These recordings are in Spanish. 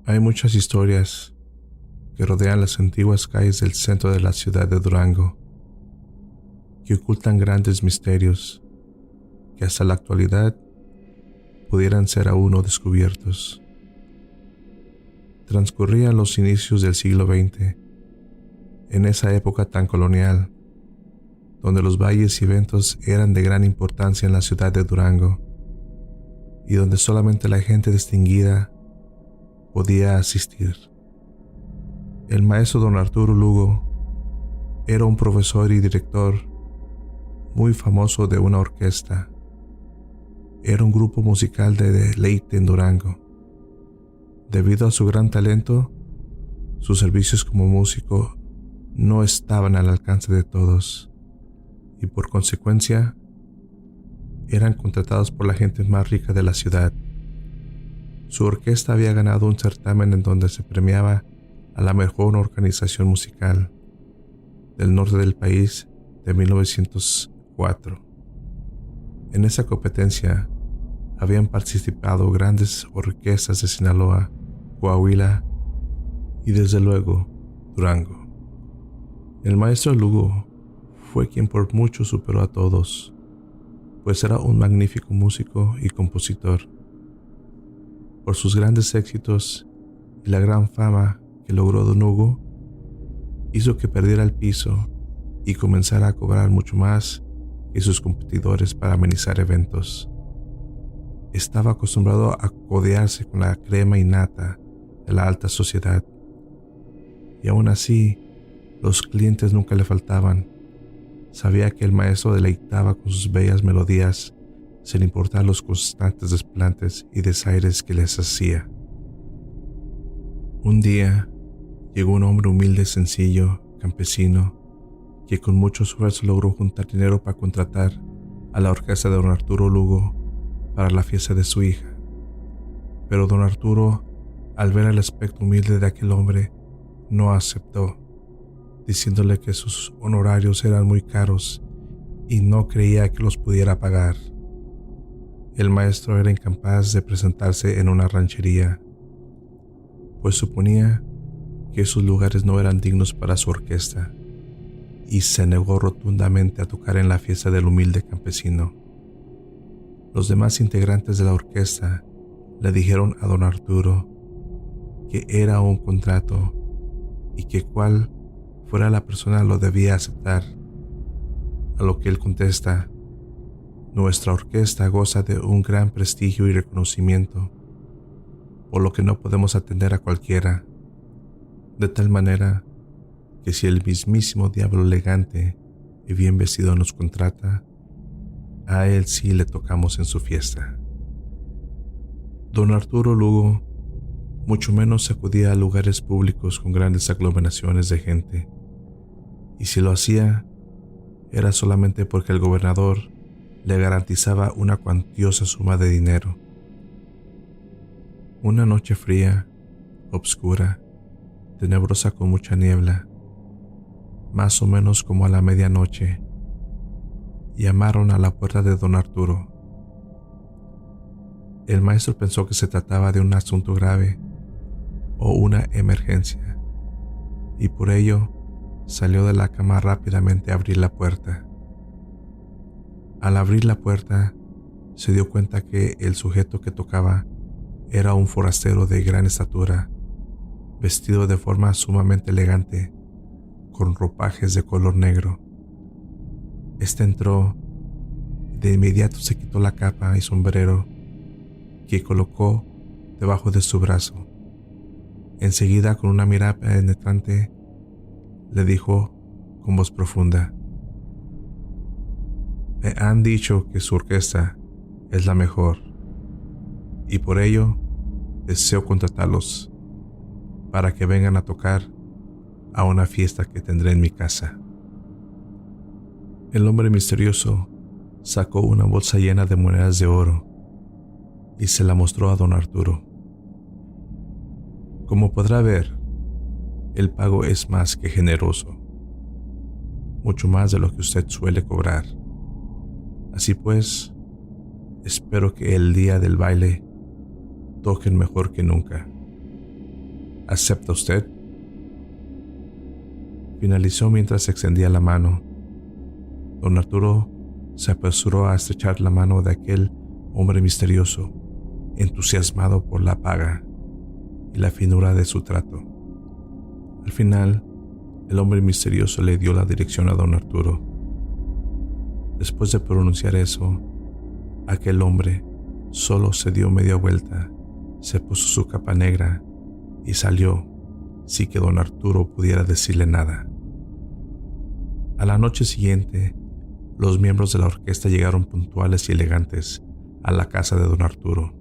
Hay muchas historias que rodean las antiguas calles del centro de la ciudad de Durango, que ocultan grandes misterios que hasta la actualidad pudieran ser aún no descubiertos. Transcurrían los inicios del siglo XX, en esa época tan colonial, donde los valles y eventos eran de gran importancia en la ciudad de Durango, y donde solamente la gente distinguida podía asistir. El maestro don Arturo Lugo era un profesor y director muy famoso de una orquesta. Era un grupo musical de deleite en Durango. Debido a su gran talento, sus servicios como músico no estaban al alcance de todos, y por consecuencia eran contratados por la gente más rica de la ciudad. Su orquesta había ganado un certamen en donde se premiaba a la mejor organización musical del norte del país de 1904. En esa competencia habían participado grandes orquestas de Sinaloa, Coahuila y desde luego Durango. El maestro Lugo fue quien por mucho superó a todos, pues era un magnífico músico y compositor. Por sus grandes éxitos y la gran fama que logró don Hugo, hizo que perdiera el piso y comenzara a cobrar mucho más que sus competidores para amenizar eventos. Estaba acostumbrado a codearse con la crema y nata de la alta sociedad, y aún así los clientes nunca le faltaban. Sabía que el maestro deleitaba con sus bellas melodías sin importar los constantes desplantes y desaires que les hacía. Un día llegó un hombre humilde, sencillo, campesino, que con mucho esfuerzo logró juntar dinero para contratar a la orquesta de don Arturo Lugo para la fiesta de su hija. Pero don Arturo, al ver el aspecto humilde de aquel hombre, no aceptó, diciéndole que sus honorarios eran muy caros y no creía que los pudiera pagar. El maestro era incapaz de presentarse en una ranchería, pues suponía que esos lugares no eran dignos para su orquesta, y se negó rotundamente a tocar en la fiesta del humilde campesino. Los demás integrantes de la orquesta le dijeron a don Arturo que era un contrato y que cual fuera la persona lo debía aceptar, a lo que él contesta: nuestra orquesta goza de un gran prestigio y reconocimiento, por lo que no podemos atender a cualquiera, de tal manera que si el mismísimo diablo elegante y bien vestido nos contrata, a él sí le tocamos en su fiesta. Don Arturo Lugo mucho menos acudía a lugares públicos con grandes aglomeraciones de gente, y si lo hacía, era solamente porque el gobernador le garantizaba una cuantiosa suma de dinero. Una noche fría, obscura, tenebrosa con mucha niebla, más o menos como a la medianoche, llamaron a la puerta de don Arturo. El maestro pensó que se trataba de un asunto grave o una emergencia, y por ello salió de la cama rápidamente a abrir la puerta. Al abrir la puerta, se dio cuenta que el sujeto que tocaba era un forastero de gran estatura, vestido de forma sumamente elegante, con ropajes de color negro. Este entró y de inmediato se quitó la capa y sombrero que colocó debajo de su brazo. Enseguida, con una mirada penetrante, le dijo con voz profunda: me han dicho que su orquesta es la mejor, y por ello deseo contratarlos para que vengan a tocar a una fiesta que tendré en mi casa. El hombre misterioso sacó una bolsa llena de monedas de oro y se la mostró a don Arturo. Como podrá ver, el pago es más que generoso, mucho más de lo que usted suele cobrar. Así pues, espero que el día del baile toquen mejor que nunca. ¿Acepta usted? Finalizó mientras extendía la mano. Don Arturo se apresuró a estrechar la mano de aquel hombre misterioso, entusiasmado por la paga y la finura de su trato. Al final, el hombre misterioso le dio la dirección a don Arturo. Después de pronunciar eso, aquel hombre solo se dio media vuelta, se puso su capa negra y salió sin que don Arturo pudiera decirle nada. A la noche siguiente, los miembros de la orquesta llegaron puntuales y elegantes a la casa de don Arturo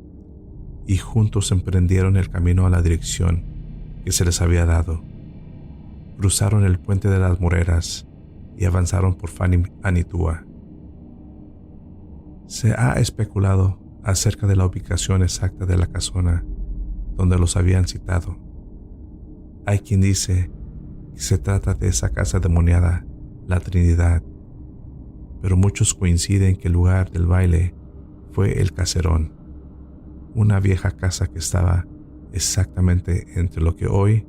y juntos emprendieron el camino a la dirección que se les había dado. Cruzaron el puente de las Moreras y avanzaron por Anitúa. Se ha especulado acerca de la ubicación exacta de la casona donde los habían citado. Hay quien dice que se trata de esa casa demoniada, la Trinidad, pero muchos coinciden que el lugar del baile fue el Caserón, una vieja casa que estaba exactamente entre lo que hoy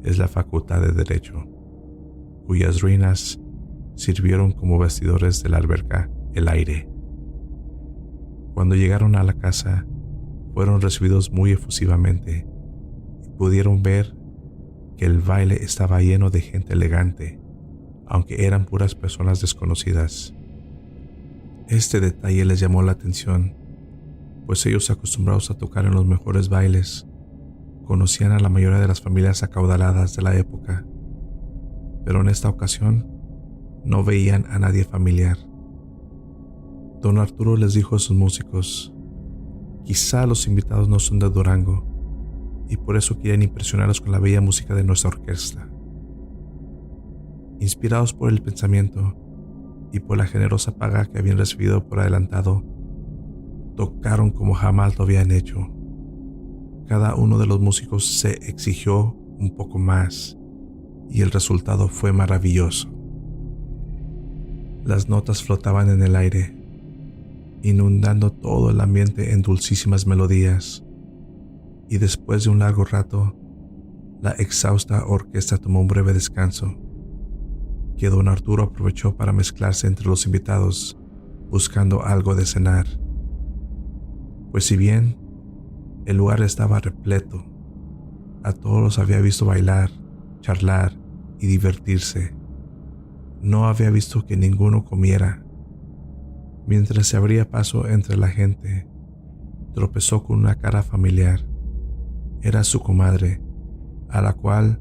es la Facultad de Derecho, cuyas ruinas sirvieron como vestidores de la alberca El Aire. Cuando llegaron a la casa, fueron recibidos muy efusivamente y pudieron ver que el baile estaba lleno de gente elegante, aunque eran puras personas desconocidas. Este detalle les llamó la atención, pues ellos, acostumbrados a tocar en los mejores bailes, conocían a la mayoría de las familias acaudaladas de la época, pero en esta ocasión no veían a nadie familiar. Don Arturo les dijo a sus músicos: quizá los invitados no son de Durango y por eso quieren impresionarlos con la bella música de nuestra orquesta. Inspirados por el pensamiento y por la generosa paga que habían recibido por adelantado, tocaron como jamás lo habían hecho. Cada uno de los músicos se exigió un poco más y el resultado fue maravilloso. Las notas flotaban en el aire, inundando todo el ambiente en dulcísimas melodías, y después de un largo rato, la exhausta orquesta tomó un breve descanso, que don Arturo aprovechó para mezclarse entre los invitados, buscando algo de cenar. Pues si bien el lugar estaba repleto, a todos los había visto bailar, charlar y divertirse, no había visto que ninguno comiera. Mientras se abría paso entre la gente, tropezó con una cara familiar. Era su comadre, a la cual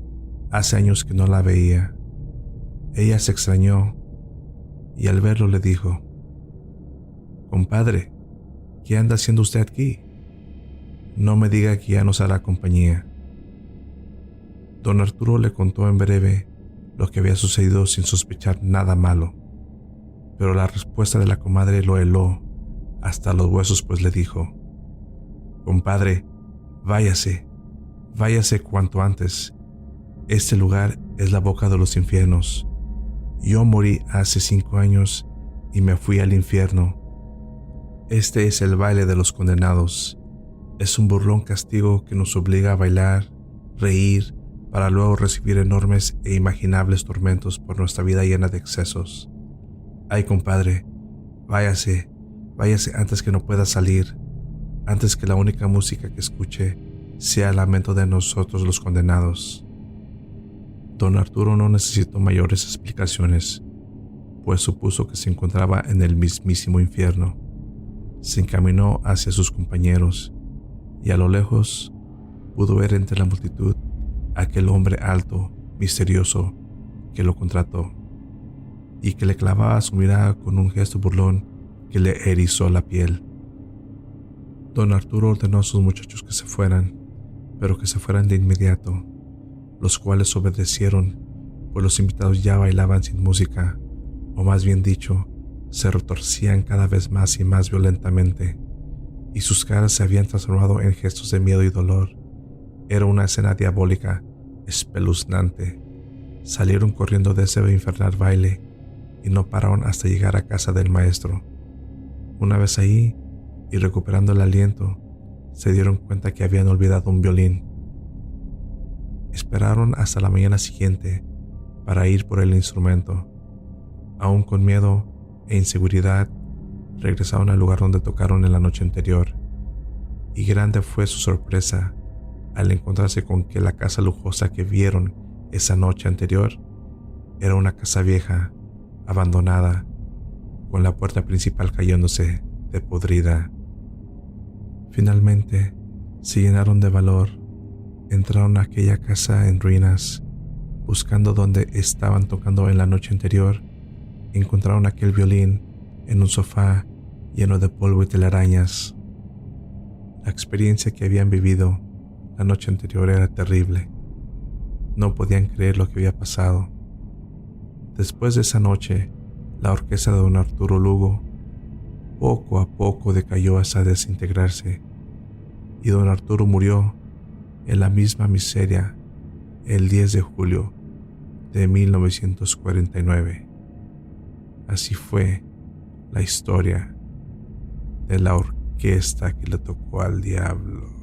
hace años que no la veía. Ella se extrañó y al verlo le dijo: «Compadre, ¿qué anda haciendo usted aquí? No me diga que ya nos hará compañía». Don Arturo le contó en breve lo que había sucedido sin sospechar nada malo, pero la respuesta de la comadre lo heló hasta los huesos, pues le dijo: «Compadre, váyase cuanto antes. Este lugar es la boca de los infiernos. Yo morí hace 5 años y me fui al infierno. Este es el baile de los condenados. Es un burlón castigo que nos obliga a bailar, reír, para luego recibir enormes e imaginables tormentos por nuestra vida llena de excesos. Ay, compadre, váyase antes que no pueda salir, antes que la única música que escuche sea el lamento de nosotros los condenados». Don Arturo no necesitó mayores explicaciones, pues supuso que se encontraba en el mismísimo infierno. Se encaminó hacia sus compañeros y a lo lejos pudo ver entre la multitud a aquel hombre alto, misterioso, que lo contrató y que le clavaba su mirada con un gesto burlón que le erizó la piel. Don Arturo ordenó a sus muchachos que se fueran, pero que se fueran de inmediato, los cuales obedecieron, pues los invitados ya bailaban sin música, o más bien dicho, se retorcían cada vez más y más violentamente, y sus caras se habían transformado en gestos de miedo y dolor. Era una escena diabólica, espeluznante. Salieron corriendo de ese infernal baile y no pararon hasta llegar a casa del maestro, Una vez ahí y recuperando el aliento, se dieron cuenta que habían olvidado un violín. Esperaron hasta la mañana siguiente para ir por el instrumento. Aún con miedo e inseguridad, regresaron al lugar donde tocaron en la noche anterior, y grande fue su sorpresa al encontrarse con que la casa lujosa que vieron esa noche anterior era una casa vieja, abandonada, con la puerta principal cayéndose de podrida. Finalmente, se llenaron de valor, entraron a aquella casa en ruinas, buscando donde estaban tocando en la noche anterior. Encontraron aquel violín en un sofá lleno de polvo y telarañas. La experiencia que habían vivido la noche anterior era terrible. No podían creer lo que había pasado. Después de esa noche, la orquesta de don Arturo Lugo poco a poco decayó hasta desintegrarse, y don Arturo murió en la misma miseria el 10 de julio de 1949. Así fue la historia de la orquesta que le tocó al diablo.